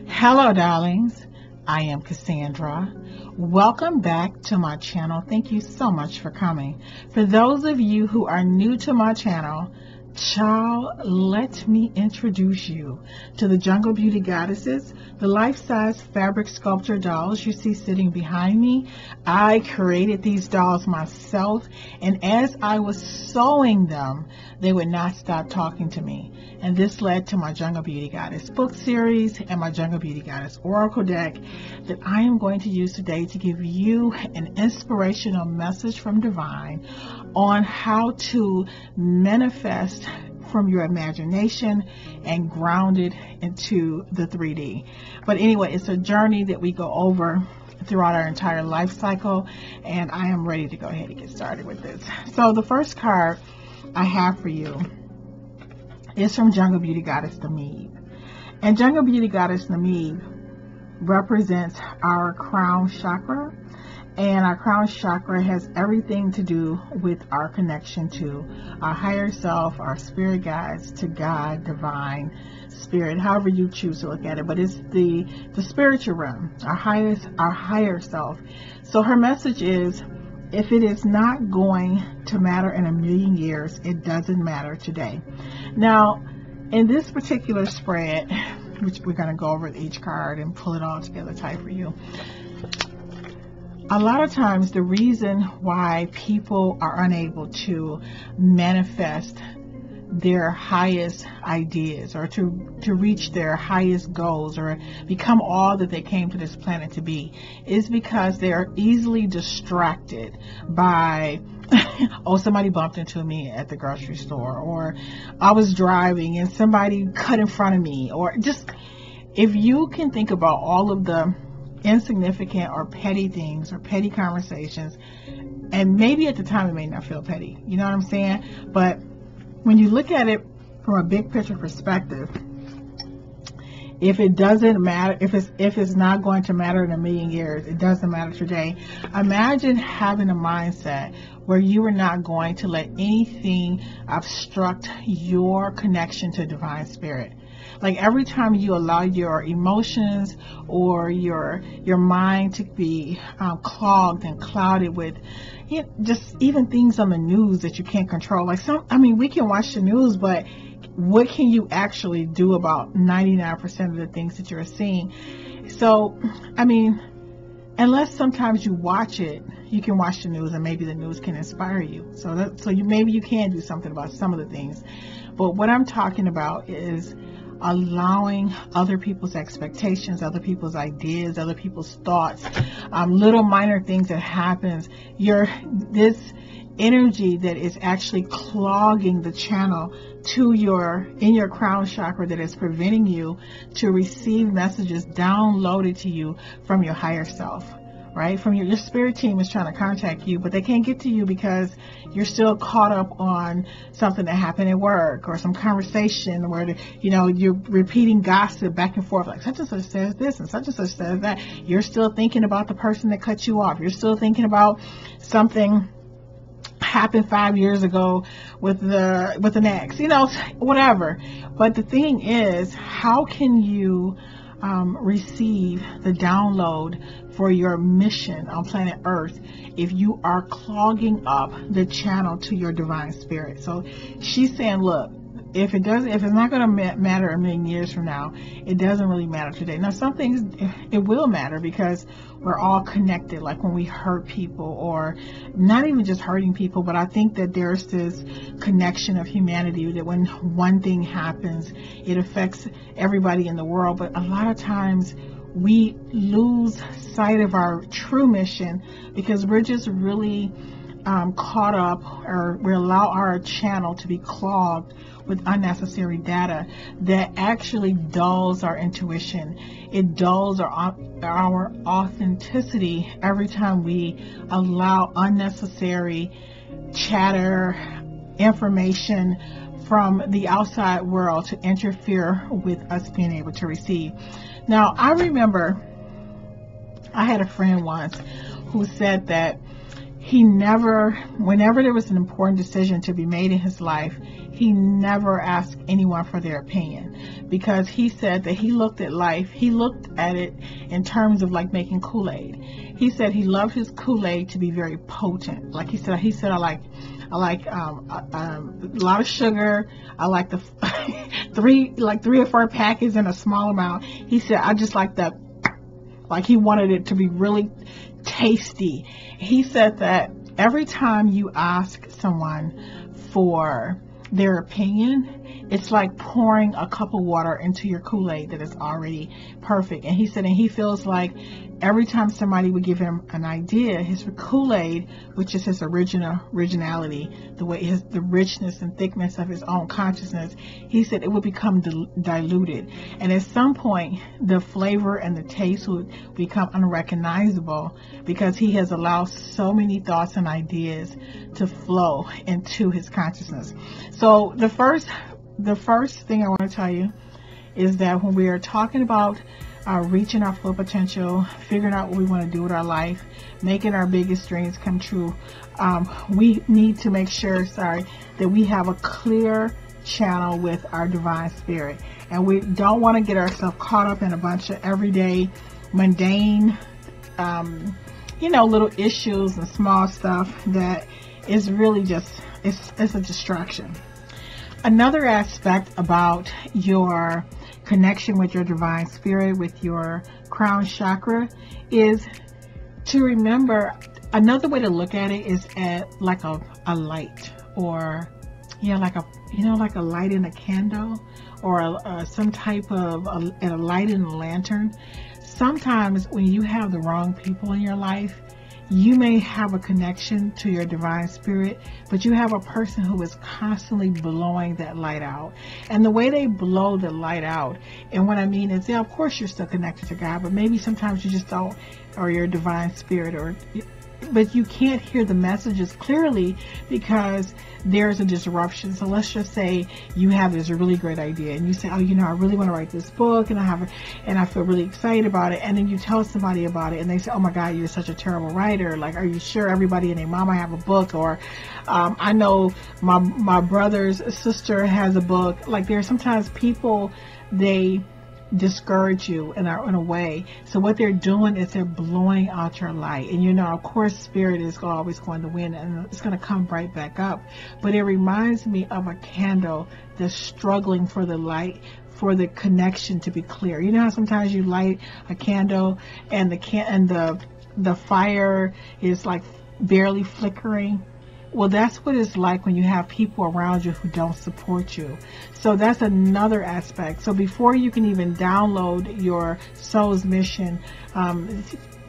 Hello, darlings. I am Cassandra. Welcome back to my channel. Thank you so much for coming. For those of you who are new to my channel, child, let me introduce you to the Jungle Beauty Goddesses, the life-size fabric sculpture dolls you see sitting behind me. I created these dolls myself, and as I was sewing them, they would not stop talking to me. And this led to my Jungle Beauty Goddess book series and my Jungle Beauty Goddess Oracle deck that I am going to use today to give you an inspirational message from Divine on how to manifest from your imagination and ground it into the 3D. But anyway, it's a journey that we go over throughout our entire life cycle, and I am ready to go ahead and get started with this. So the first card I have for you is from Jungle Beauty Goddess Namib. And Jungle Beauty Goddess Namib represents our crown chakra. And our crown chakra has everything to do with our connection to our higher self, our spirit guides, to God, divine, spirit, however you choose to look at it. But it's the spiritual realm, our higher self. So her message is, if it is not going to matter in a million years, it doesn't matter today. Now, in this particular spread, which we're going to go over each card and pull it all together tight for you, a lot of times the reason why people are unable to manifest their highest ideas or to reach their highest goals or become all that they came to this planet to be is because they are easily distracted by oh, somebody bumped into me at the grocery store, or I was driving and somebody cut in front of me, or just, if you can think about all of the insignificant or petty things or petty conversations, and maybe at the time it may not feel petty, you know what I'm saying, but when you look at it from a big picture perspective, if it doesn't matter, if it's not going to matter in a million years, it doesn't matter today. Imagine having a mindset where you are not going to let anything obstruct your connection to divine spirit. Like every time you allow your emotions or your mind to be clogged and clouded with just even things on the news that you can't control. Like we can watch the news, but what can you actually do about 99% of the things that you're seeing? So, unless sometimes you watch it, you can watch the news and maybe the news can inspire you. Maybe you can do something about some of the things. But what I'm talking about is allowing other people's expectations, other people's ideas, other people's thoughts, little minor things that happens. This energy that is actually clogging the channel in your crown chakra that is preventing you to receive messages downloaded to you from your higher self. Right? From your spirit team is trying to contact you, but they can't get to you because you're still caught up on something that happened at work or some conversation where you're repeating gossip back and forth, like such and such says this and such says that. You're still thinking about the person that cut you off. You're still thinking about something happened 5 years ago with an ex, whatever. But the thing is, how can you receive the download for your mission on planet Earth if you are clogging up the channel to your divine spirit? So she's saying, look, if it's not going to matter a million years from now, it doesn't really matter today. Now, some things it will matter because we're all connected. Like when we hurt people, or not even just hurting people, but I think that there's this connection of humanity that when one thing happens, it affects everybody in the world. But a lot of times we lose sight of our true mission because we're just really caught up, or we allow our channel to be clogged with unnecessary data that actually dulls our intuition. It dulls our authenticity every time we allow unnecessary chatter, information from the outside world to interfere with us being able to receive. Now, I remember I had a friend once who said that whenever there was an important decision to be made in his life, he never asked anyone for their opinion, because he said that he looked at life, he looked at it in terms of like making Kool-Aid. He said he loved his Kool-Aid to be very potent. Like he said I like a lot of sugar. I like the three or four packets in a small amount. He said I just like that. Like he wanted it to be really tasty. He said that every time you ask someone for their opinion, it's like pouring a cup of water into your Kool-Aid that is already perfect. And he said, and he feels like every time somebody would give him an idea, his Kool-Aid, which is his originality, the richness and thickness of his own consciousness, he said it would become diluted. And at some point, the flavor and the taste would become unrecognizable, because he has allowed so many thoughts and ideas to flow into his consciousness. So the first thing I want to tell you is that when we are talking about reaching our full potential, figuring out what we want to do with our life, making our biggest dreams come true, we need to make sure, that we have a clear channel with our divine spirit. And we don't want to get ourselves caught up in a bunch of everyday, mundane, little issues and small stuff that is really just, it's a distraction. Another aspect about your connection with your divine spirit, with your crown chakra, is to remember, another way to look at it is at like a light, or like a light in a candle, or some type of a light in a lantern. Sometimes when you have the wrong people in your life, you may have a connection to your divine spirit, but you have a person who is constantly blowing that light out. And the way they blow the light out, and what I mean is, of course you're still connected to God, but maybe sometimes you just don't, or your divine spirit, but you can't hear the messages clearly because there's a disruption. So let's just say you have this really great idea, and you say, I really want to write this book, and I feel really excited about it. And then you tell somebody about it, and they say, oh my God, you're such a terrible writer. Like, are you sure everybody and their mama have a book? Or I know my brother's sister has a book. Like, there are sometimes people, they discourage you in a way. So what they're doing is they're blowing out your light. And of course, spirit is always going to win, and it's going to come right back up. But it reminds me of a candle that's struggling for the light, for the connection to be clear. You know how sometimes you light a candle and the fire is like barely flickering? Well, that's what it's like when you have people around you who don't support you. So that's another aspect. So before you can even download your soul's mission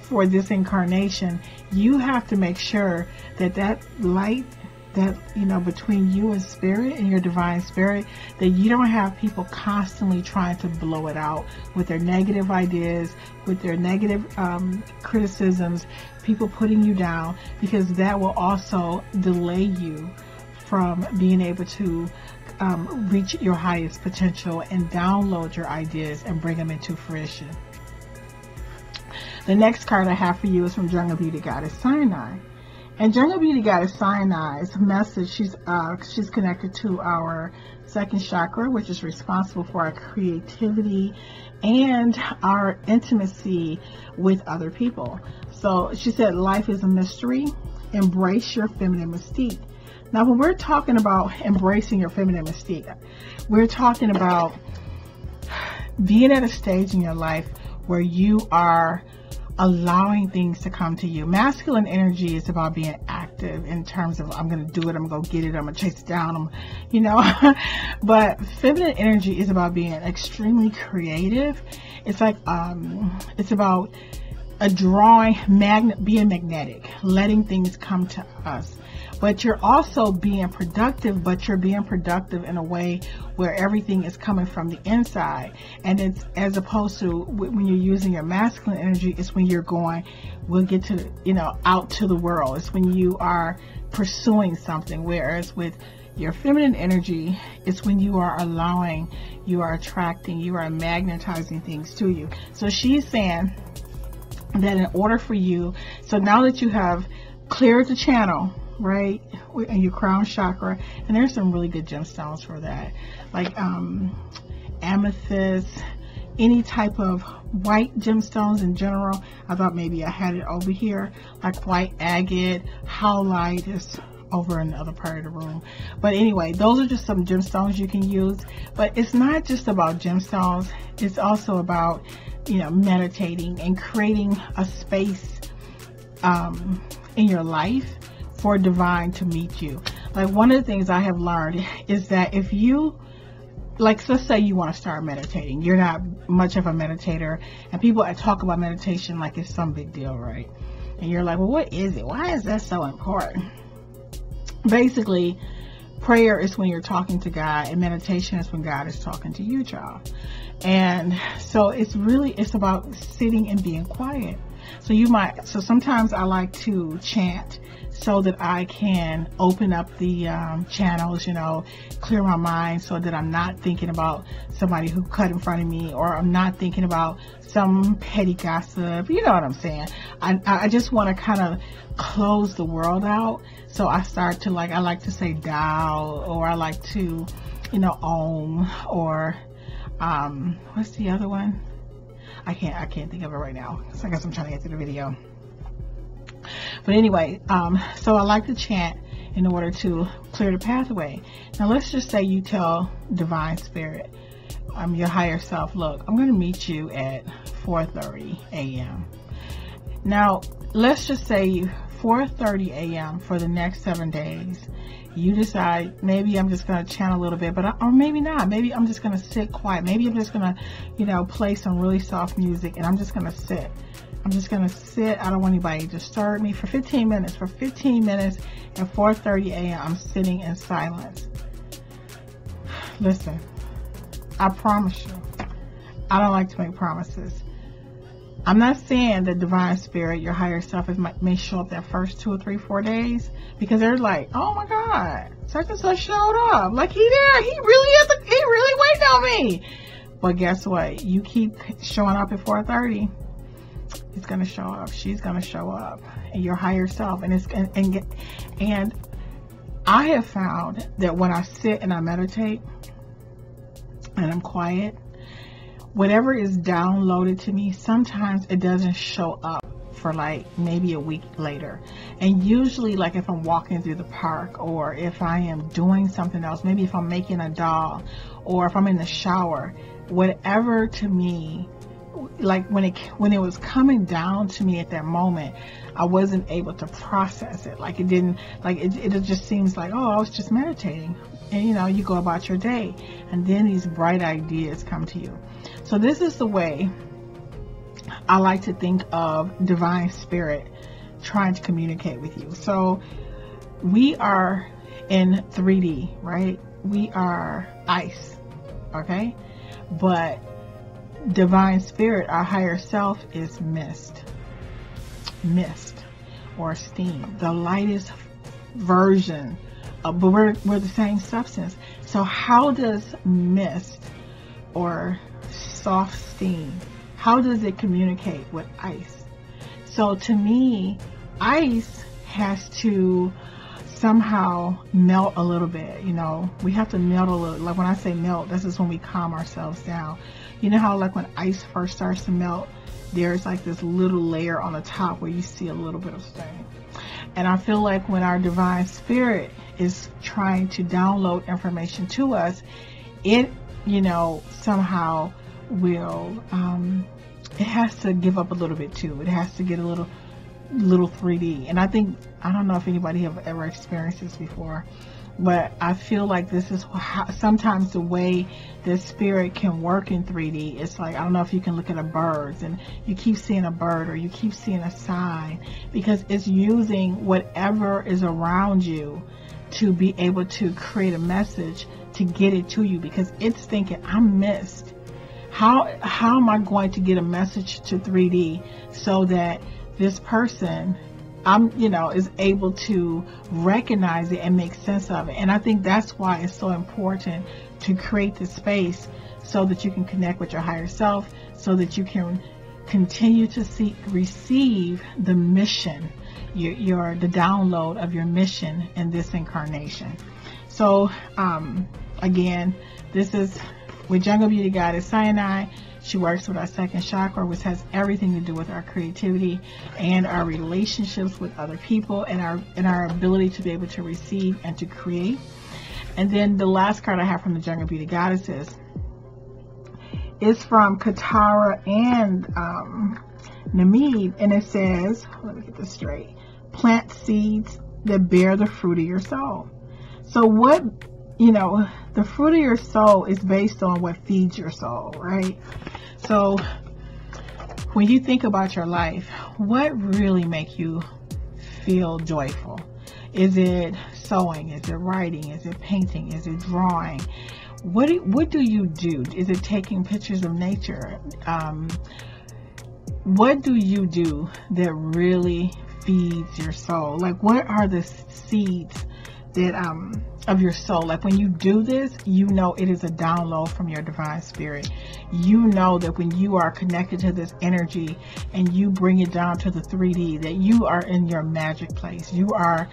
for this incarnation, you have to make sure that light, that between you and spirit and your divine spirit, that you don't have people constantly trying to blow it out with their negative ideas, with their negative criticisms, people putting you down, because that will also delay you from being able to reach your highest potential and download your ideas and bring them into fruition. The next card I have for you is from Jungle Beauty Goddess Sinai. And Jungle Beauty Goddess Sinai's message, she's connected to our second chakra, which is responsible for our creativity and our intimacy with other people. So she said, life is a mystery. Embrace your feminine mystique. Now, when we're talking about embracing your feminine mystique, we're talking about being at a stage in your life where you are allowing things to come to you. Masculine energy is about being active in terms of, I'm going to do it, I'm going to go get it, I'm going to chase it down, but feminine energy is about being extremely creative. It's like, it's about being magnetic, letting things come to us. But you're also being productive, but you're being productive in a way where everything is coming from the inside. And it's, as opposed to when you're using your masculine energy, it's when you're going, we'll get to, out to the world. It's when you are pursuing something. Whereas with your feminine energy, it's when you are allowing, you are attracting, you are magnetizing things to you. So she's saying that in order for you, so now that you have cleared the channel right, in your crown chakra. And there's some really good gemstones for that, like amethyst, any type of white gemstones in general. I thought maybe I had it over here, like white agate, howlite is over in the other part of the room. But anyway, those are just some gemstones you can use. But it's not just about gemstones, it's also about, you know, meditating and creating a space in your life for divine to meet you. Like, one of the things I have learned is that if you, like, let's say you want to start meditating, you're not much of a meditator, and people talk about meditation like it's some big deal, right? And you're like, well, what is it? Why is that so important? Basically, prayer is when you're talking to God, and meditation is when God is talking to you, child. And so it's about sitting and being quiet. So sometimes I like to chant so that I can open up the channels, you know, clear my mind, so that I'm not thinking about somebody who cut in front of me, or I'm not thinking about some petty gossip. You know what I'm saying? I just want to kind of close the world out. So I start to, like, I like to say Tao, or I like to, you know, Om, or what's the other one? I can't think of it right now. So I guess I'm trying to get through the video. But anyway, so I like to chant in order to clear the pathway. Now let's just say you tell Divine Spirit, your higher self, look, I'm going to meet you at 4:30 a.m. Now let's just say 4:30 a.m. for the next 7 days. You decide, maybe I'm just going to chant a little bit, or maybe not. Maybe I'm just going to sit quiet. Maybe I'm just going to, you know, play some really soft music, and I'm just going to sit. I'm just going to sit. I don't want anybody to disturb me for 15 minutes. For 15 minutes at 4:30 a.m., I'm sitting in silence. Listen, I promise you, I don't like to make promises. I'm not saying that Divine Spirit, your higher self, may show up that first 2 or 3, 4 days, because they're like, oh my God, such and such showed up. Like, he there. He really waiting on me. But guess what? You keep showing up at 4:30. He's gonna show up. She's gonna show up. And your higher self. And I have found that when I sit and I meditate and I'm quiet, whatever is downloaded to me, sometimes it doesn't show up for like maybe a week later. And usually, like, if I'm walking through the park, or if I am doing something else, maybe if I'm making a doll, or if I'm in the shower, whatever to me, like when it was coming down to me at that moment, I wasn't able to process it. Like, it didn't, like, it just seems like, oh, I was just meditating. And, you know, you go about your day, and then these bright ideas come to you. So this is the way I like to think of Divine Spirit trying to communicate with you. So we are in 3D, right? We are ice, okay? But Divine Spirit, our higher self, is mist or steam, the lightest version of, but we're the same substance. So how does mist or soft steam, how does it communicate with ice? So to me, ice has to somehow melt a little bit. You know, we have to melt a little. Like, when I say melt, this is when we calm ourselves down. You know how, like, when ice first starts to melt, there's like this little layer on the top where you see a little bit of steam. And I feel like when our Divine Spirit is trying to download information to us, it, you know, somehow will, it has to give up a little bit too. It has to get a little 3D. And I don't know if anybody have ever experienced this before, but I feel like this is how, sometimes the way the spirit can work in 3D. It's like, I don't know if you can look at a bird and you keep seeing a bird, or you keep seeing a sign, because it's using whatever is around you to be able to create a message to get it to you, because it's thinking, I'm missed. How am I going to get a message to 3D so that this person, is able to recognize it and make sense of it? And I think that's why it's so important to create the space so that you can connect with your higher self, so that you can continue to receive the mission. the download of your mission in this incarnation. So again, this is with Jungle Beauty Goddess Cyanide. She works with our second chakra, which has everything to do with our creativity and our relationships with other people, and our ability to be able to receive and to create. And then the last card I have from the Jungle Beauty Goddesses is from Katara and Namib, and it says, let me get this straight, plant seeds that bear the fruit of your soul. So what, the fruit of your soul is based on what feeds your soul, right? So when you think about your life, what really makes you feel joyful? Is it sewing? Is it writing? Is it painting? Is it drawing? What do you do? Is it taking pictures of nature? What do you do that really feeds your soul? Like, what are the seeds that of your soul? Like, when you do this, it is a download from your divine spirit. That when you are connected to this energy and you bring it down to the 3D, that you are in your magic place. You're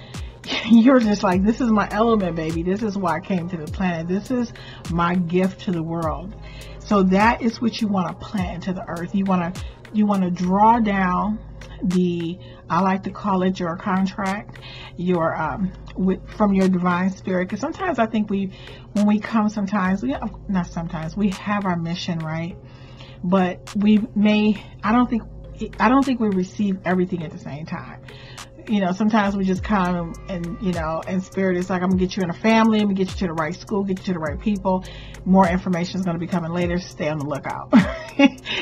just like, this is my element, baby. This is why I came to the planet. This is my gift to the world. So that is what you want to plant into the earth. You want to draw down I like to call it your contract, from your divine spirit. Because sometimes I think we have our mission, right? But I don't think we receive everything at the same time. Sometimes we just come and spirit is like, I'm gonna get you in a family, I'm gonna get you to the right school, get you to the right people. More information is gonna be coming later. Stay on the lookout.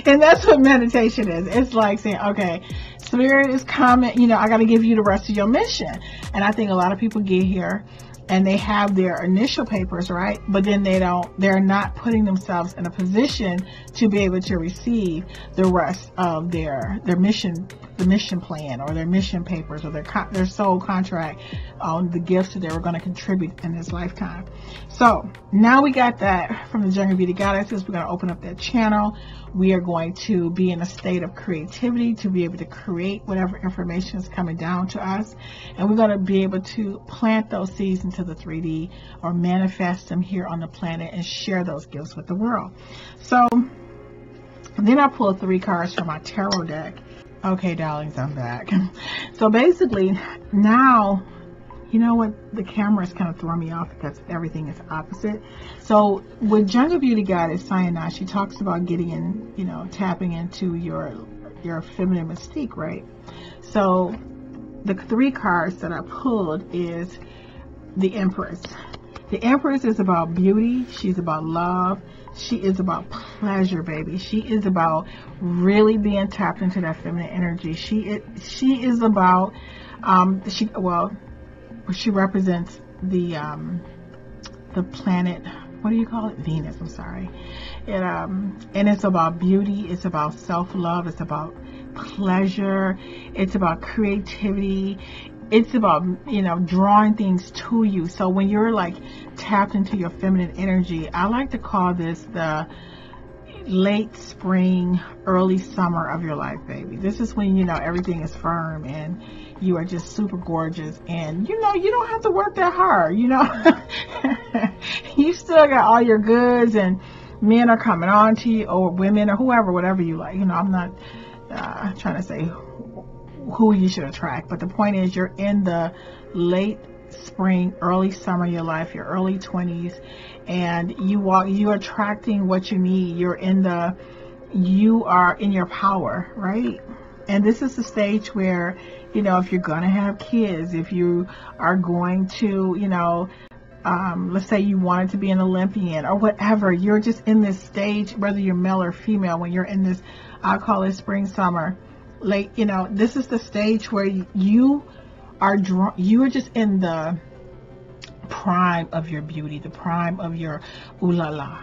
And that's what meditation is. It's like saying, okay, spirit is coming, I gotta give you the rest of your mission. And I think a lot of people get here and they have their initial papers, right? But then they're not putting themselves in a position to be able to receive the rest of their mission, the mission plan, or their mission papers, or their soul contract on the gifts that they were going to contribute in this lifetime. So now we got that from the Jungle Beauty Goddesses. We're going to open up that channel. We are going to be in a state of creativity to be able to create whatever information is coming down to us. And we're going to be able to plant those seeds into the 3D, or manifest them here on the planet and share those gifts with the world. So then I pulled 3 cards from my tarot deck. Okay, darlings, I'm back. So basically now, you know what, the camera is kind of throwing me off because everything is opposite. So with Jungle Beauty Goddess Cyanide, she talks about getting in, tapping into your feminine mystique, right? So the 3 cards that I pulled is the Empress. The Empress is about beauty. She's about love. She is about pleasure, baby. She is about really being tapped into that feminine energy. She is about she represents the planet, what do you call it? Venus, I'm sorry. And it's about beauty, it's about self-love, it's about pleasure, it's about creativity, it's about, drawing things to you. So when you're like tapped into your feminine energy, I like to call this the late spring, early summer of your life, baby. This is when, everything is firm and you are just super gorgeous, and you don't have to work that hard. You still got all your goods, and men are coming on to you, or women, or whoever, whatever you like. I'm not trying to say who you should attract, but the point is, you're in the late spring, early summer of your life, your early 20s, and you're attracting what you need. You are in your power, right? And this is the stage where, if you're going to have kids, if you are going to, let's say you wanted to be an Olympian or whatever, you're just in this stage, whether you're male or female, when you're in this, I call it spring, summer, late, this is the stage where you are just in the prime of your beauty, the prime of your ooh la la,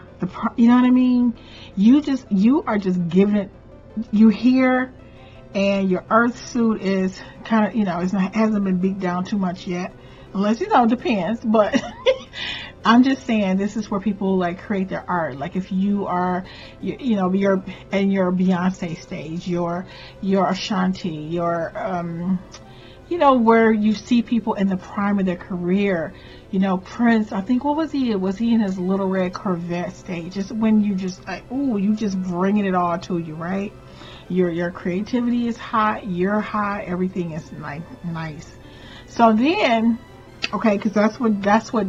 you know what I mean? You are just giving it, you here, and your earth suit is kind of, hasn't been beat down too much yet, unless, it depends, but I'm just saying, this is where people like create their art. Like if you are, you're in your Beyonce stage, your Ashanti, your, you know, where you see people in the prime of their career. You know, Prince, I think, what was he? Was he in his little red Corvette stage? Just when you just like, ooh, you just bringing it all to you, right? Your creativity is hot, you're hot, everything is like nice. So then, okay, because that's what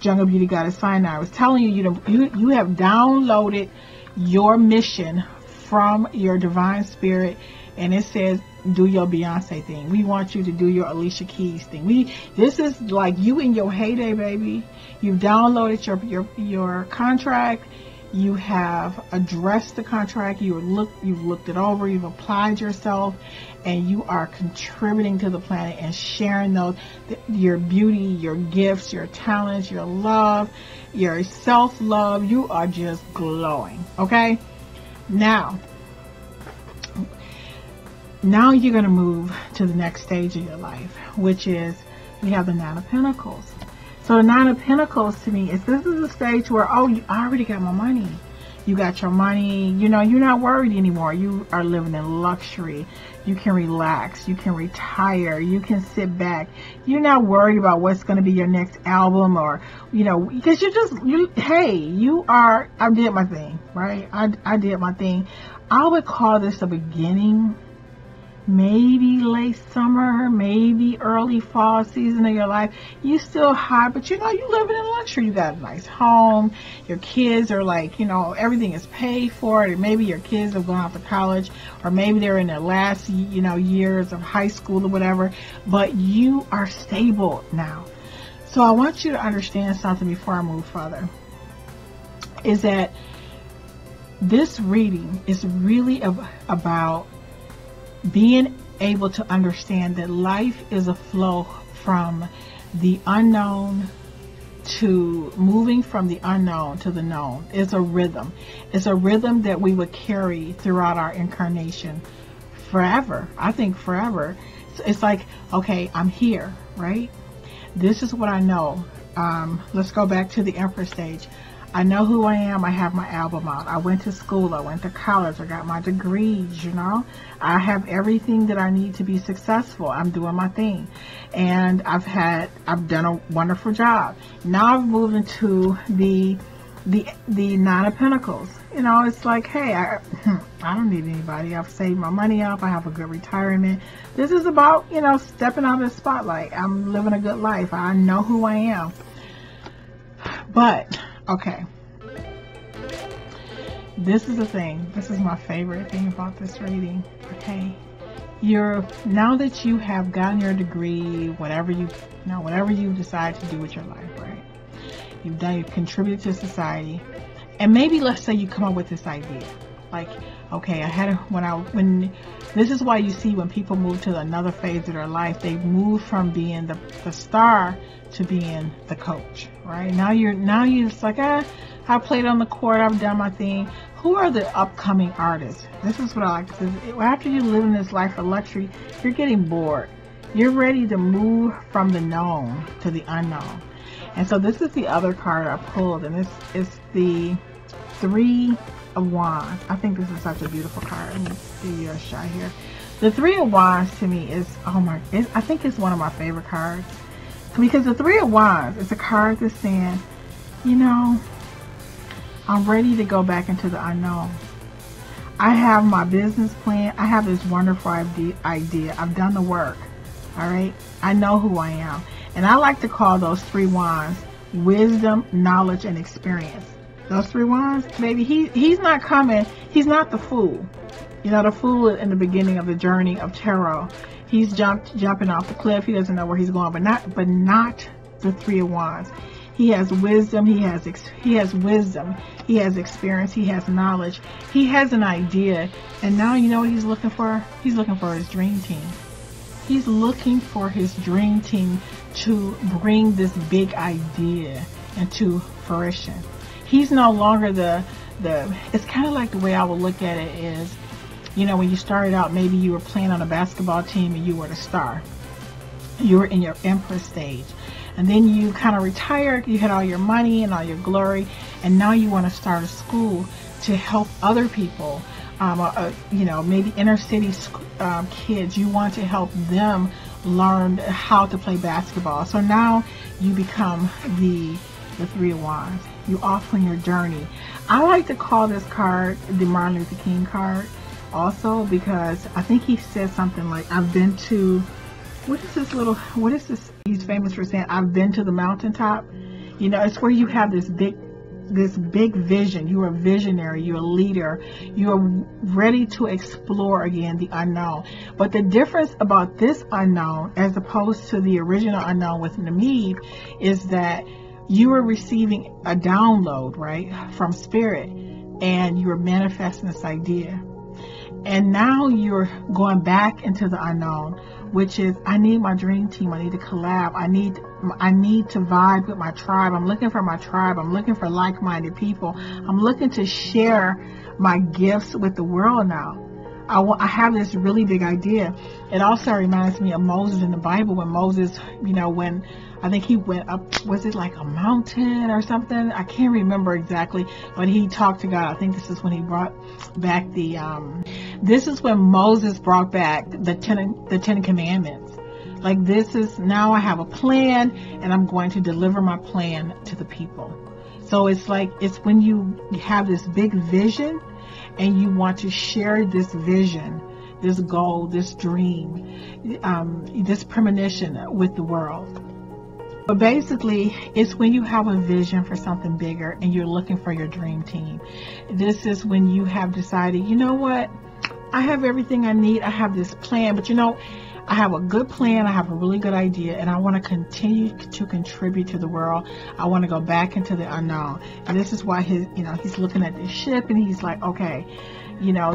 Jungle Beauty Goddess Sinai was telling you. You have downloaded your mission from your divine spirit, and it says do your Beyonce thing. We want you to do your Alicia Keys thing. This is like you in your heyday, baby. You've downloaded your contract. You have addressed the contract. You've looked it over. You've applied yourself, and you are contributing to the planet and sharing your beauty, your gifts, your talents, your love, your self-love. You are just glowing. Okay. Now you're going to move to the next stage of your life, which is we have the Nine of Pentacles. So the Nine of Pentacles to me is this is a stage where, oh, I already got my money. You got your money. You know, you're not worried anymore. You are living in luxury. You can relax. You can retire. You can sit back. You're not worried about what's going to be your next album or, you know, because I did my thing, right? I did my thing. I would call this a beginning. Maybe late summer, maybe early fall season of your life. You still hot, but you know, you living in luxury. You got a nice home. Your kids are like, you know, everything is paid for. Or maybe your kids have gone off to college, or maybe they're in their last, you know, years of high school or whatever, but you are stable now. So I want you to understand something before I move further, is that this reading is really about being able to understand that life is a flow from the unknown to moving from the unknown to the known. It's a rhythm. It's a rhythm that we would carry throughout our incarnation forever. I think forever. It's like, okay, I'm here, right? This is what I know. Let's go back to the Emperor stage. I know who I am. I have my album out. I went to school. I went to college. I got my degrees, you know. I have everything that I need to be successful. I'm doing my thing. And I've done a wonderful job. Now I've moved into the Nine of Pentacles. You know, it's like, hey, I don't need anybody. I've saved my money up. I have a good retirement. This is about, you know, stepping out of the spotlight. I'm living a good life. I know who I am. But okay, this is the thing. This is my favorite thing about this reading. Okay, now that you have gotten your degree, whatever you decide to do with your life, right? You've contributed to society, and maybe let's say you come up with this idea, like, okay, this is why you see when people move to another phase of their life, they move from being the star to being the coach, right? Now you're just like, I played on the court, I've done my thing. Who are the upcoming artists? This is what I like to say. After you live in this life of luxury, you're getting bored. You're ready to move from the known to the unknown. And so this is the other card I pulled, and this is the Three of Wands. I think this is such a beautiful card. Let me give you a shot here. The Three of Wands to me is, I think it's one of my favorite cards. Because the Three of Wands is a card that's saying, you know, I'm ready to go back into the unknown. I have my business plan. I have this wonderful idea. I've done the work. All right. I know who I am. And I like to call those three wands wisdom, knowledge, and experience. Those three wands, baby, he's not coming. He's not the fool. You know, the fool in the beginning of the journey of tarot. He's jumping off the cliff. He doesn't know where he's going, but not the Three of Wands. He has wisdom. He has wisdom. He has experience. He has knowledge. He has an idea. And now you know what he's looking for? He's looking for his dream team. He's looking for his dream team to bring this big idea into fruition. He's no longer it's kind of like the way I would look at it is, you know, when you started out, maybe you were playing on a basketball team and you were the star. You were in your Empress stage. And then you kind of retired. You had all your money and all your glory. And now you want to start a school to help other people. You know, maybe inner city kids. You want to help them learned how to play basketball. So now you become the Three of Wands. You off on your journey. I like to call this card the Martin Luther King card also, because I think he said something like, I've been to, what is this he's famous for saying, I've been to the mountaintop. You know, it's where you have this big vision. You're a visionary, you're a leader, you're ready to explore again the unknown. But the difference about this unknown as opposed to the original unknown with Namib is that you are receiving a download, right, from spirit, and you're manifesting this idea. And now you're going back into the unknown, which is, I need my dream team. I need to collab. I need to vibe with my tribe. I'm looking for my tribe. I'm looking for like-minded people. I'm looking to share my gifts with the world now. I have this really big idea. It also reminds me of Moses in the Bible, when Moses, you know, when I think he went up, was it like a mountain or something? I can't remember exactly, but he talked to God. I think this is when he brought back this is when Moses brought back the Ten Commandments. Like, this is, now I have a plan and I'm going to deliver my plan to the people. So it's like, it's when you have this big vision and you want to share this vision, this goal, this dream, this premonition with the world. But basically, it's when you have a vision for something bigger and you're looking for your dream team. This is when you have decided, you know what, I have everything I need. I have this plan, but you know, I have a good plan. I have a really good idea, and I want to continue to contribute to the world. I want to go back into the unknown. And this is why he's looking at this ship and he's like, okay, you know,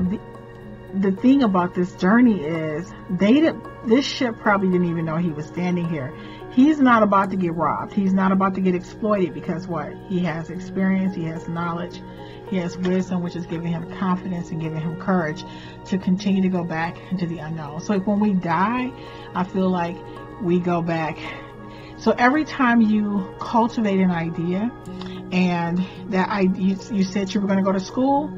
the thing about this journey is this ship probably didn't even know he was standing here. He's not about to get robbed. He's not about to get exploited, because what? He has experience, he has knowledge, he has wisdom, which is giving him confidence and giving him courage to continue to go back into the unknown. So when we die, I feel like we go back. So every time you cultivate an idea, and that you said you were going to go to school,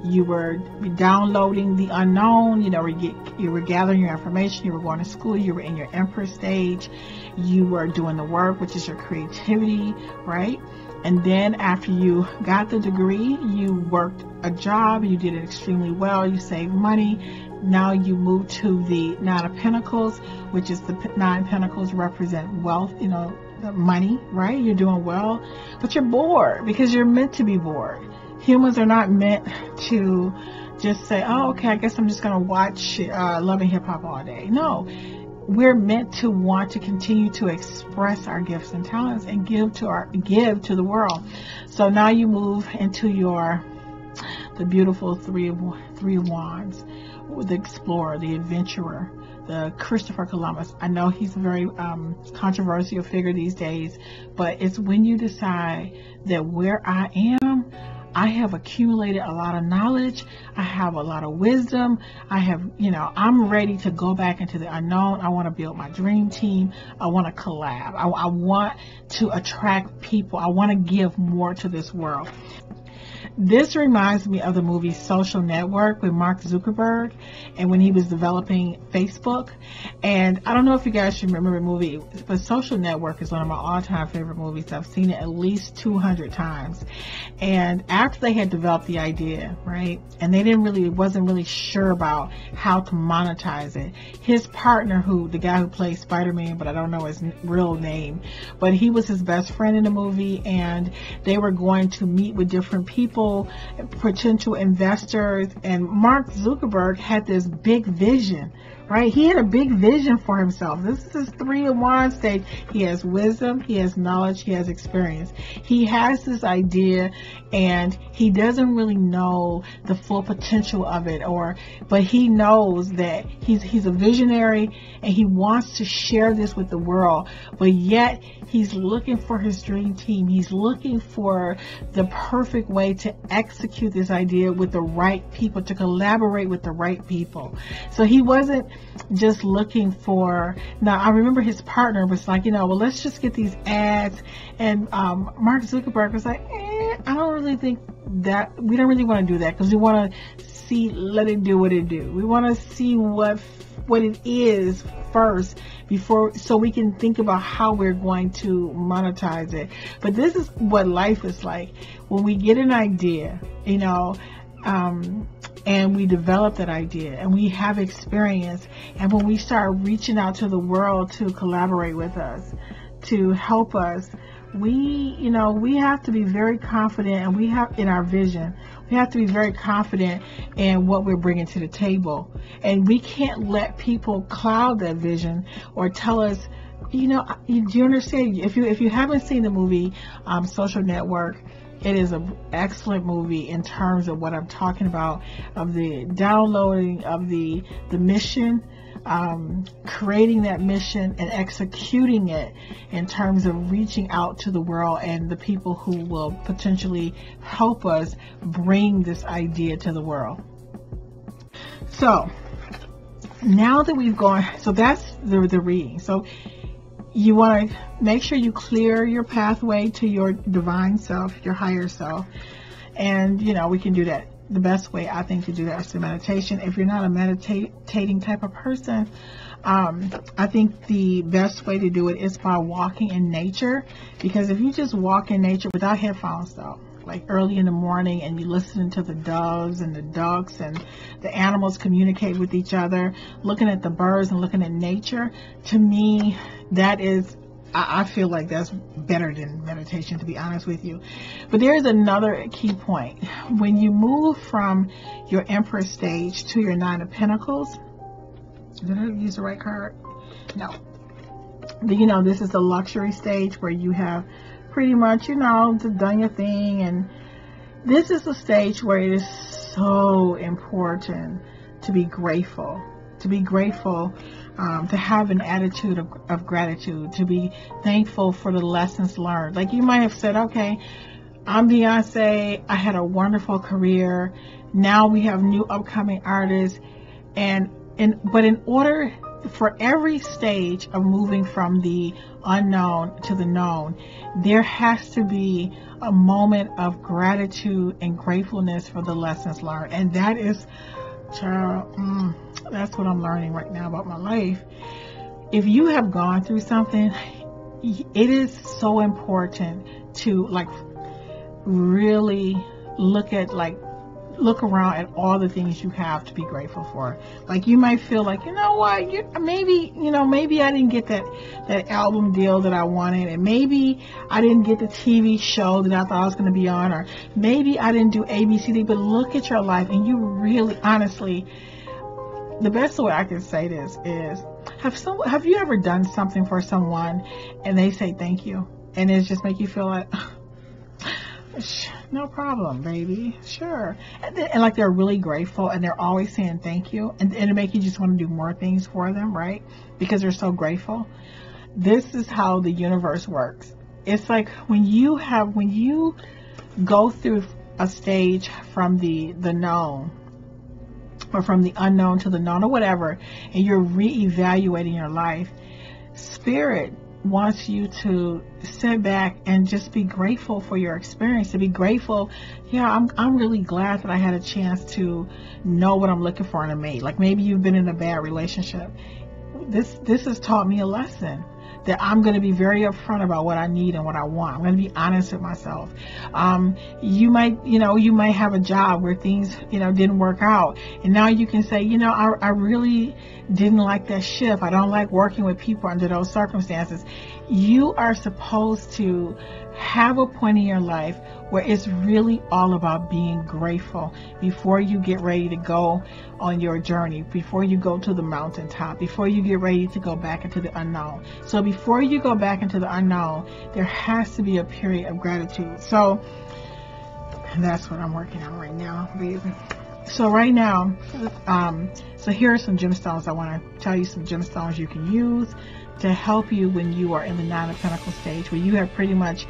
you were downloading the unknown, you know, you were gathering your information, you were going to school, you were in your Empress stage, you were doing the work, which is your creativity, right? And then after you got the degree, you worked a job, you did it extremely well, you saved money. Now you move to the Nine of Pentacles, which is the Nine Pentacles represent wealth, you know, money, right? You're doing well, but you're bored, because you're meant to be bored. Humans are not meant to just say, oh, okay, I guess I'm just going to watch Love and Hip Hop all day. No, we're meant to want to continue to express our gifts and talents and give to the world. So now you move into the beautiful Three of Wands, the explorer, the adventurer, the Christopher Columbus. I know he's a very controversial figure these days, but it's when you decide that where I am, I have accumulated a lot of knowledge, I have a lot of wisdom, I'm ready to go back into the unknown. I want to build my dream team. I want to collab. I want to attract people. I want to give more to this world. This reminds me of the movie Social Network with Mark Zuckerberg, and when he was developing Facebook. And I don't know if you guys remember the movie, but Social Network is one of my all-time favorite movies. I've seen it at least 200 times. And after they had developed the idea, right, and they wasn't really sure about how to monetize it, his partner, the guy who plays Spider-Man, but I don't know his real name, but he was his best friend in the movie, and they were going to meet with different people, potential investors, and Mark Zuckerberg had this big vision, right? He had a big vision for himself. This is his Three of Wands stage. He has wisdom, he has knowledge, he has experience. He has this idea, and he doesn't really know the full potential of it, but he knows that he's a visionary and he wants to share this with the world, but yet he's looking for his dream team. He's looking for the perfect way to execute this idea with the right people, to collaborate with the right people. So he wasn't just looking for, now I remember his partner was like, well, let's just get these ads, and Mark Zuckerberg was like, I don't really think that, we don't really want to do that, because we want to let it do what it do. We want to see what it is first so we can think about how we're going to monetize it. But this is what life is like. When we get an idea, and we develop that idea and we have experience, and when we start reaching out to the world to collaborate with us, to help us, we have to be very confident, and we have in our vision, we have to be very confident in what we're bringing to the table. And we can't let people cloud that vision or tell us, do you understand? If you haven't seen the movie Social Network, it is an excellent movie in terms of what I'm talking about, of the downloading of the mission, creating that mission and executing it in terms of reaching out to the world and the people who will potentially help us bring this idea to the world. So now that we've gone, so that's the reading. So you want to make sure you clear your pathway to your divine self, your higher self. And, we can do that. The best way, I think, to do that is through meditation. If you're not a meditating type of person, I think the best way to do it is by walking in nature. Because if you just walk in nature without headphones, though, like early in the morning, and you listen to the doves and the ducks and the animals communicate with each other, looking at the birds and looking at nature, to me, that is, I feel like that's better than meditation, to be honest with you. But there is another key point. When you move from your Empress stage to your Nine of Pentacles, did I use the right card? No. This is the luxury stage where you have pretty much, done your thing. And this is the stage where it is so important to be grateful, to have an attitude of gratitude, to be thankful for the lessons learned. Like you might have said, okay, I'm Beyonce, I had a wonderful career, now we have new upcoming artists, but in order for every stage of moving from the unknown to the known, there has to be a moment of gratitude and gratefulness for the lessons learned. And that is, child, that's what I'm learning right now about my life. If you have gone through something, it is so important to really look around at all the things you have to be grateful for. Like you might feel like, maybe I didn't get that album deal that I wanted, and maybe I didn't get the TV show that I thought I was going to be on, or maybe I didn't do ABCD. But look at your life, and you really, honestly, the best way I can say this is, have you ever done something for someone and they say thank you, and it just make you feel like, no problem, baby, sure, and like they're really grateful, and they're always saying thank you, and it make you just want to do more things for them, right? Because they're so grateful. This is how the universe works. It's like when you go through a stage from the known, or from the unknown to the known, or whatever, and you're reevaluating your life, Spirit wants you to sit back and just be grateful for your experience, to be grateful. I'm really glad that I had a chance to know what I'm looking for in a mate. Like maybe you've been in a bad relationship. This has taught me a lesson, that I'm going to be very upfront about what I need and what I want. I'm going to be honest with myself. You might have a job where things, didn't work out. And now you can say, I really didn't like that shift. I don't like working with people under those circumstances. You are supposed to have a point in your life where it's really all about being grateful before you get ready to go on your journey, before you go to the mountaintop, before you get ready to go back into the unknown. So before you go back into the unknown, there has to be a period of gratitude. So that's what I'm working on right now, baby. So right now, so here are some gemstones. I want to tell you some gemstones you can use to help you when you are in the Nine of Pentacles stage, where you have pretty much,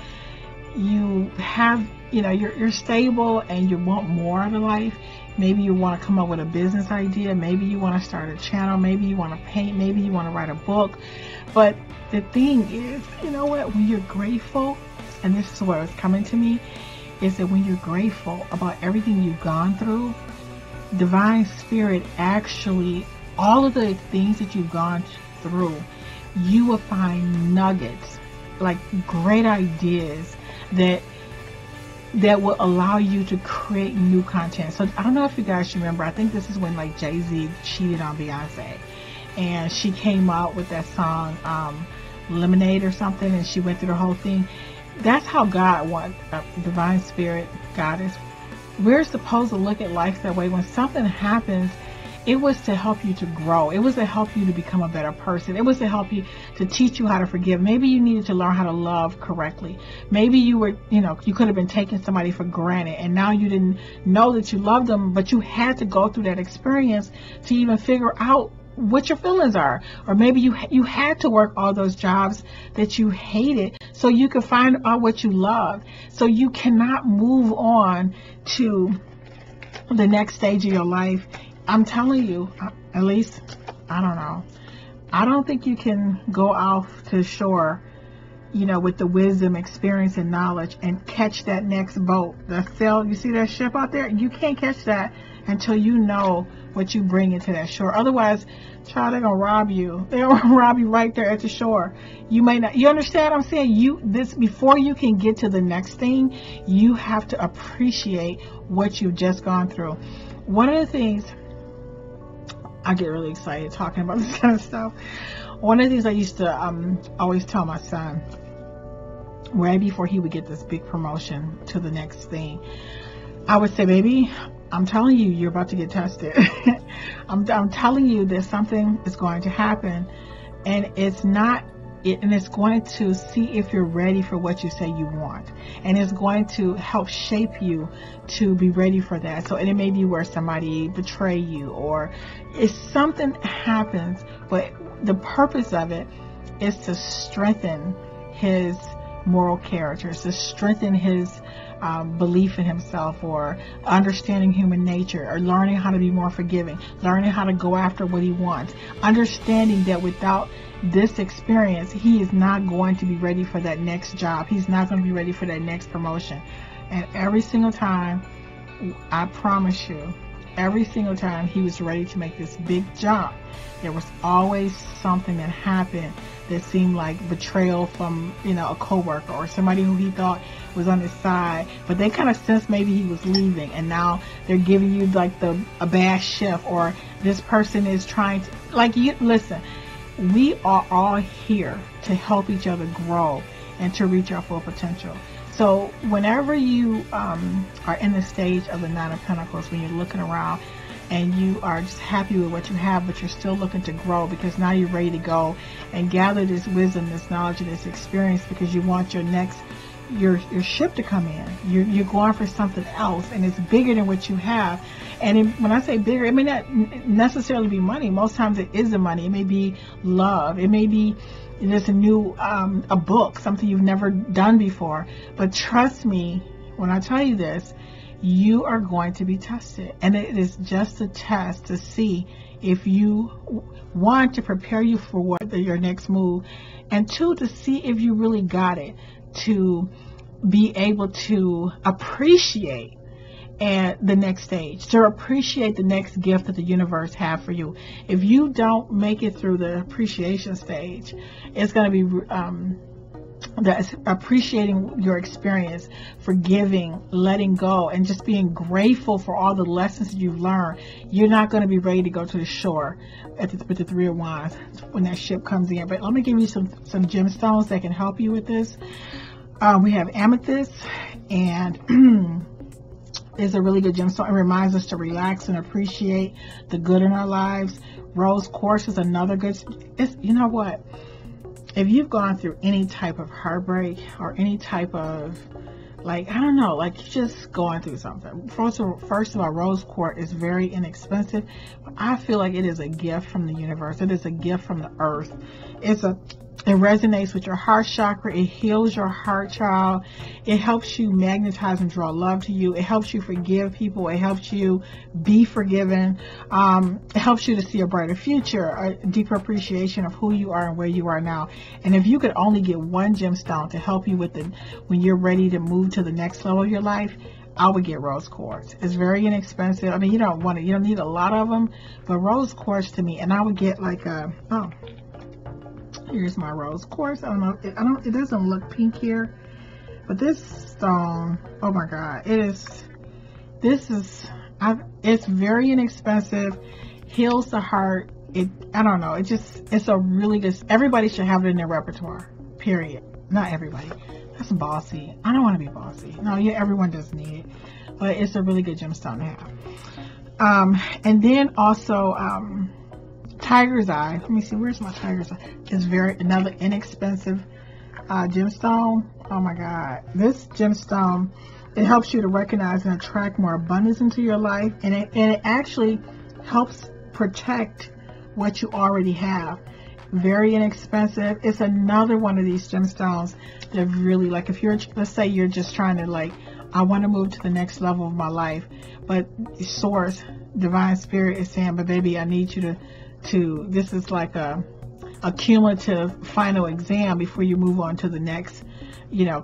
you're stable and you want more out of life. Maybe you want to come up with a business idea. Maybe you want to start a channel. Maybe you want to paint. Maybe you want to write a book. But the thing is, when you're grateful, and this is what was coming to me, is that when you're grateful about everything you've gone through, Divine Spirit actually, all of the things that you've gone through, you will find nuggets, like great ideas that will allow you to create new content. So I don't know if you guys remember, I think this is when like Jay-Z cheated on Beyonce, and she came out with that song Lemonade or something, and she went through the whole thing. That's how God wants, divine spirit, goddess. We're supposed to look at life that way. When something happens, it was to help you to grow. It was to help you to become a better person. It was to help you, to teach you how to forgive. Maybe you needed to learn how to love correctly. Maybe you were, you could have been taking somebody for granted, and now you didn't know that you loved them, but you had to go through that experience to even figure out what your feelings are. Or maybe you had to work all those jobs that you hated so you could find out what you loved. So you cannot move on to the next stage of your life. I'm telling you, at least, I don't know. I don't think you can go off to shore, with the wisdom, experience, and knowledge and catch that next boat. You see that ship out there? You can't catch that until you know what you bring into that shore. Otherwise, child, they're going to rob you. They're going to rob you right there at the shore. You may not, you understand what I'm saying? Before you can get to the next thing, you have to appreciate what you've just gone through. One of the things, I get really excited talking about this kind of stuff. One of the things I used to always tell my son, right before he would get this big promotion to the next thing, I would say, baby, I'm telling you, you're about to get tested. I'm telling you that something is going to happen, and it's going to see if you're ready for what you say you want, and it's going to help shape you to be ready for that. So, and it may be where somebody betray you, or if something happens, but the purpose of it is to strengthen his moral character, to strengthen his belief in himself, or understanding human nature, or learning how to be more forgiving, learning how to go after what he wants, understanding that without this experience, he is not going to be ready for that next job. He's not going to be ready for that next promotion. And every single time, I promise you, every single time he was ready to make this big jump, there was always something that happened that seemed like betrayal from, a coworker or somebody who he thought was on his side, but they kind of sensed maybe he was leaving, and now they're giving you like a bad shift, or this person is trying to, listen, we are all here to help each other grow and to reach our full potential. So whenever you are in the stage of the Nine of Pentacles, when you're looking around and you are just happy with what you have, but you're still looking to grow, because now you're ready to go and gather this wisdom, this knowledge, and this experience, because you want your ship to come in. You're going for something else, and it's bigger than what you have. And when I say bigger, it may not necessarily be money. Most times it is the money. It may be love. It may be there's a book, something you've never done before. But trust me when I tell you this, you are going to be tested. And it is just a test to see if you want to prepare you for your next move, and two, to see if you really got it, to be able to appreciate the next stage, to appreciate the next gift that the universe have for you. If you don't make it through the appreciation stage, it's going to be that's appreciating your experience, forgiving, letting go, and just being grateful for all the lessons you've learned. You're not going to be ready to go to the shore with the Three of Wands when that ship comes in. But let me give you some gemstones that can help you with this. We have amethyst, and is a really good gemstone. It reminds us to relax and appreciate the good in our lives. Rose quartz is another good. You know what? If you've gone through any type of heartbreak, or any type of, I don't know, you're just going through something. First of all, rose quartz is very inexpensive. But I feel like it is a gift from the universe. It is a gift from the earth. It resonates with your heart chakra. It heals your heart, child. It helps you magnetize and draw love to you. It helps you forgive people. It helps you be forgiven. It helps you to see a brighter future, a deeper appreciation of who you are and where you are now. And if you could only get one gemstone to help you with it when you're ready to move to the next level of your life, I would get rose quartz. It's very inexpensive. I mean, you don't need a lot of them, but rose quartz to me, and I would get Here's my rose quartz. I don't know. It doesn't look pink here, but this stone. Oh my God! It's very inexpensive. Heals the heart. I don't know. It's a really good. Everybody should have it in their repertoire. Period. Not everybody. That's bossy. I don't want to be bossy. No, yeah, everyone does need it, but it's a really good gemstone to have. And then also, tiger's eye. Let me see. Where's my tiger's eye? It's another inexpensive gemstone. Oh my God. This gemstone, it helps you to recognize and attract more abundance into your life, and it actually helps protect what you already have. Very inexpensive. It's another one of these gemstones that really, like, if let's say you're just trying to, like, I want to move to the next level of my life, but source, divine spirit is saying, but baby, I need you to this is like a cumulative final exam before you move on to the next,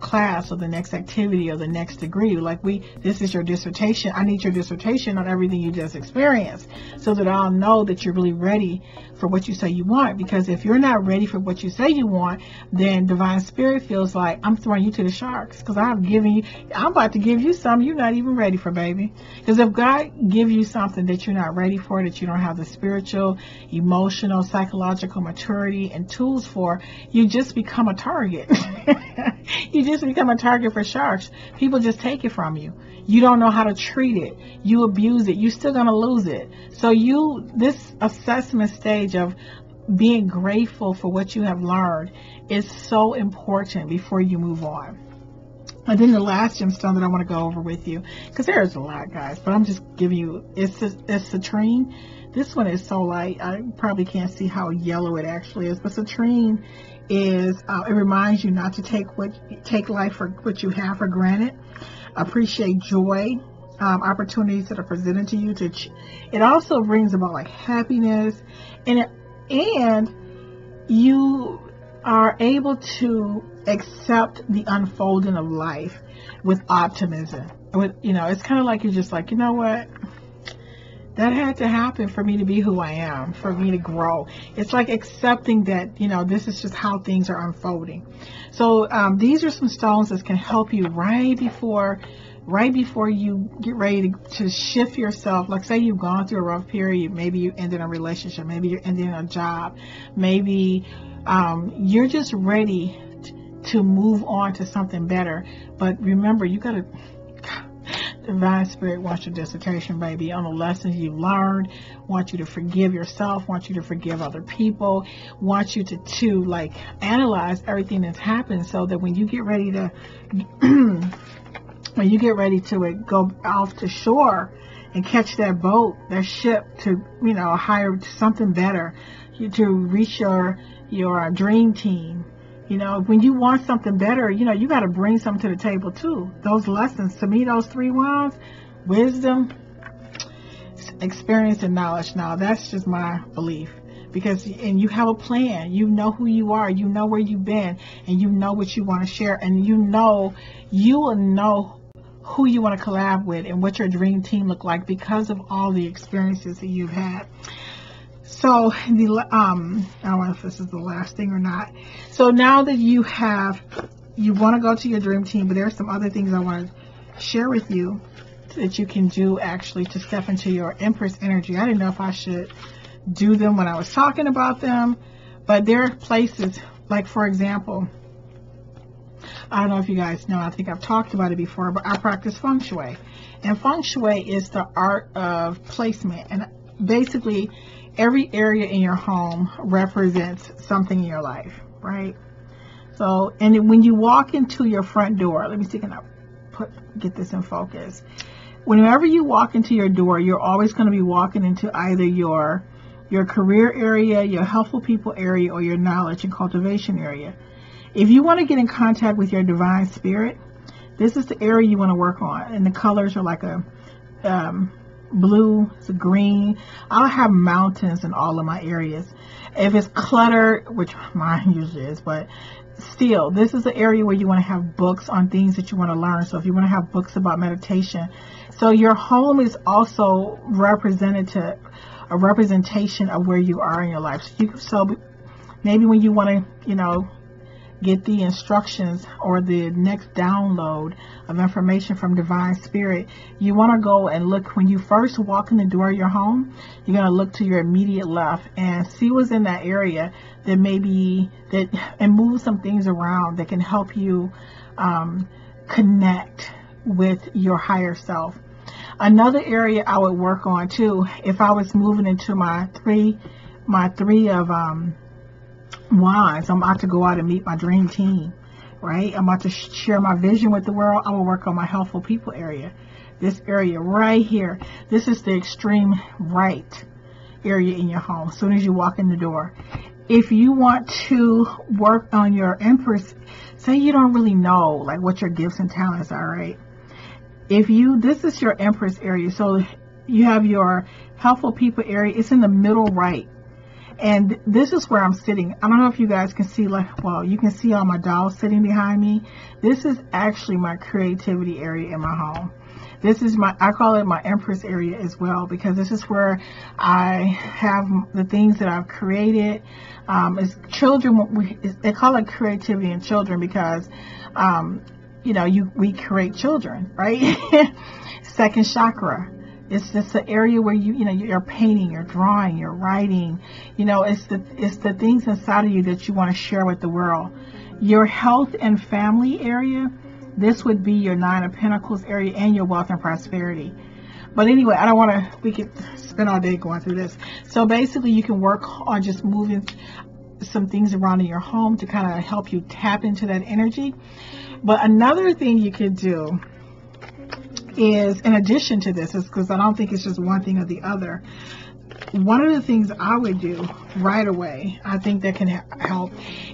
class or the next activity or the next degree. Like, this is your dissertation. I need your dissertation on everything you just experienced, so that I'll know that you're really ready for what you say you want. Because if you're not ready for what you say you want, then divine spirit feels like I'm throwing you to the sharks, because I'm about to give you something you're not even ready for, baby. Because if God gives you something that you're not ready for, that you don't have the spiritual, emotional, psychological maturity and tools for, you just become a target. You just become a target for sharks. People just take it from you. You don't know how to treat it. You abuse it. You're still going to lose it. So this assessment stage of being grateful for what you have learned is so important before you move on. And then the last gemstone that I want to go over with you, because there's a lot, guys, but I'm just giving you, it's citrine. This one is so light, I probably can't see how yellow it actually is, but citrine is, it reminds you not to take life for what you have for granted. Appreciate joy, opportunities that are presented to you. It also brings about, like, happiness, and you are able to accept the unfolding of life with optimism. It's kind of like you're just like, you know what? That had to happen for me to be who I am, for me to grow. It's like accepting that, this is just how things are unfolding. So these are some stones that can help you right before you get ready to shift yourself. Like, say you've gone through a rough period. Maybe you ended a relationship. Maybe you're ending a job. Maybe you're just ready to move on to something better. But remember, you got to... Divine Spirit wants your dissertation, baby, on the lessons you learned, wants you to forgive yourself, wants you to forgive other people, wants you to like analyze everything that's happened, so that when you get ready to go off to shore and catch that boat, that ship, to hire something better, to reach your dream team. When you want something better, you got to bring something to the table too. Those lessons, to me, those 3 wands, wisdom, experience, and knowledge. Now, that's just my belief. And you have a plan. You know who you are. You know where you've been. And you know what you want to share. And you will know who you want to collab with and what your dream team look like, because of all the experiences that you've had. So I don't know if this is the last thing or not. So now that you want to go to your dream team, but there are some other things I want to share with you that you can do actually to step into your Empress energy. I didn't know if I should do them when I was talking about them, but there are places, like, for example, I don't know if you guys know, I think I've talked about it before, but I practice Feng Shui. And Feng Shui is the art of placement. And basically, every area in your home represents something in your life, right? So, and when you walk into your front door, let me see, can I get this in focus? Whenever you walk into your door, you're always going to be walking into either your career area, your helpful people area, or your knowledge and cultivation area. If you want to get in contact with your divine spirit, this is the area you want to work on. And the colors are like a blue, it's a green. I'll have mountains in all of my areas. If it's cluttered, which mine usually is, but still, this is the area where you want to have books on things that you want to learn. So if you want to have books about meditation, so your home is also a representation of where you are in your life. So Maybe when you want to, get the instructions or the next download of information from Divine Spirit, you want to go and look. When you first walk in the door of your home, you're going to look to your immediate left and see what's in that area that and move some things around that can help you connect with your higher self. Another area I would work on too, if I was moving into my three of wands, I'm about to go out and meet my dream team, right? I'm about to share my vision with the world. I will work on my helpful people area. This area right here, this is the extreme right area in your home. As soon as you walk in the door, if you want to work on your Empress, say you don't really know like what your gifts and talents are, right? This is your Empress area. So you have your helpful people area. It's in the middle right. And this is where I'm sitting. I don't know if you guys can see, you can see all my dolls sitting behind me. This is actually my creativity area in my home. This is I call it my Empress area as well, because this is where I have the things that I've created. As children, they call it creativity in children because, we create children, right? Second chakra. It's just an area where you're painting, you're drawing, you're writing. It's the things inside of you that you want to share with the world. Your health and family area, this would be your Nine of Pentacles area and your wealth and prosperity. But anyway, we could spend all day going through this. So basically you can work on just moving some things around in your home to kind of help you tap into that energy. But another thing you could do is, in addition to this, is because I don't think it's just one thing or the other. One of the things I would do right away, I think that can help,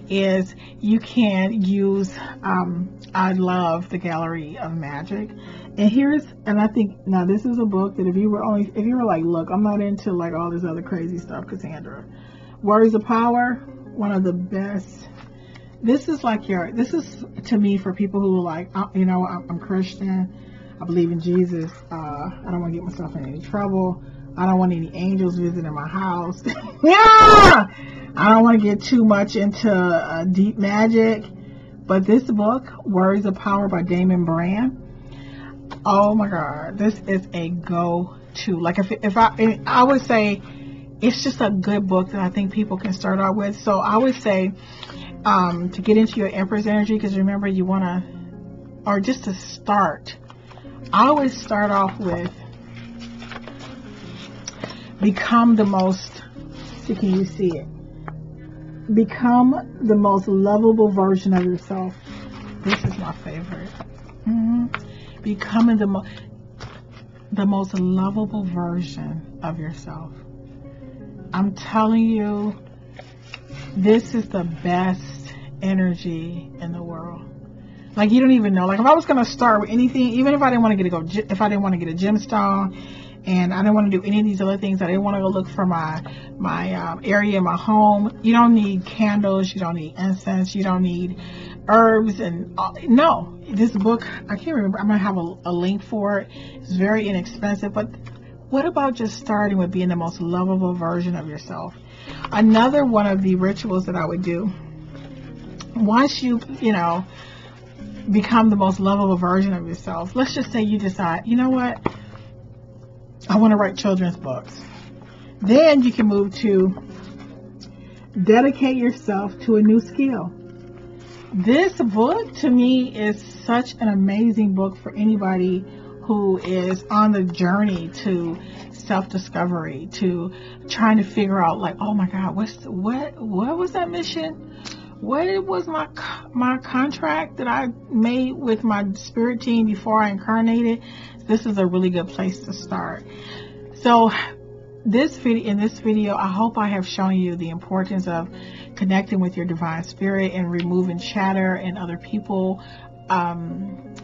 is you can use, I love the Gallery of Magic. And I think, now this is a book that if you were like, look, I'm not into like all this other crazy stuff, Cassandra. Words of Power, one of the best. This is to me for people who are like, I'm Christian. I believe in Jesus. I don't want to get myself in any trouble. I don't want any angels visiting my house. Yeah! I don't want to get too much into deep magic. But this book, Words of Power by Damon Brand, oh my God, this is a go-to. Like I would say it's just a good book that I think people can start out with. So I would say to get into your Empress energy, because remember or just to start, I always start off with become the most, can you see it? Become the most lovable version of yourself. This is my favorite. Becoming the most lovable version of yourself. I'm telling you, this is the best energy in the world. Like, you don't even know. Like, if I was going to start with anything, even if I didn't want to get a gemstone, and I didn't want to do any of these other things, I didn't want to go look for my area in my home. You don't need candles. You don't need incense. You don't need herbs. And no, this book, I can't remember. I'm going to have a link for it. It's very inexpensive. But what about just starting with being the most lovable version of yourself? Another one of the rituals that I would do, once you become the most lovable version of yourself, let's just say you decide, you know what, I want to write children's books. Then you can move to dedicate yourself to a new skill. This book to me is such an amazing book for anybody who is on the journey to self-discovery, to trying to figure out, like, oh my God, what was that mission? What was my contract that I made with my spirit team before I incarnated? This is a really good place to start. So in this video, I hope I have shown you the importance of connecting with your divine spirit and removing chatter and other people, from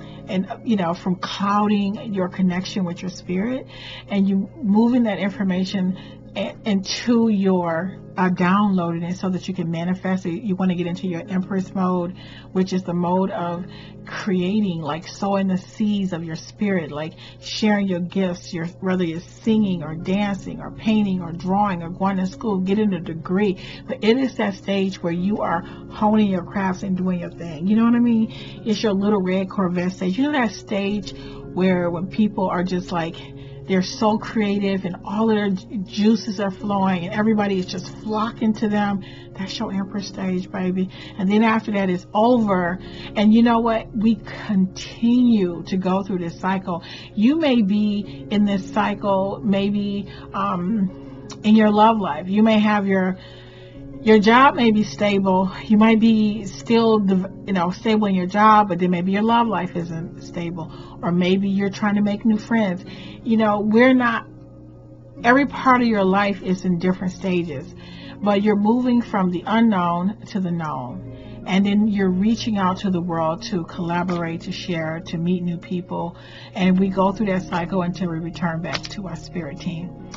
clouding your connection with your spirit, and you moving that information into your downloading it so that you can manifest it. You want to get into your Empress mode, which is the mode of creating, like sowing the seeds of your spirit, like sharing your gifts, whether you're singing or dancing or painting or drawing or going to school, getting a degree. But it is that stage where you are honing your crafts and doing your thing. You know what I mean? It's your little red Corvette stage. You know that stage where when people are just like, they're so creative and all of their juices are flowing and everybody is just flocking to them. That's your Empress stage, baby. And then after that is over. And you know what? We continue to go through this cycle. You may be in this cycle, maybe in your love life. You may have your job may be stable. You might be still, stable in your job, but then maybe your love life isn't stable. Or maybe you're trying to make new friends. Every part of your life is in different stages, but you're moving from the unknown to the known. And then you're reaching out to the world to collaborate, to share, to meet new people. And we go through that cycle until we return back to our spirit team.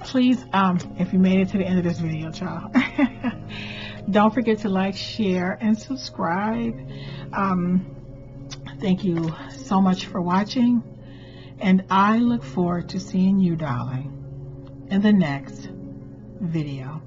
Please, if you made it to the end of this video, child, don't forget to like, share, and subscribe. Thank you so much for watching, and I look forward to seeing you, darling, in the next video.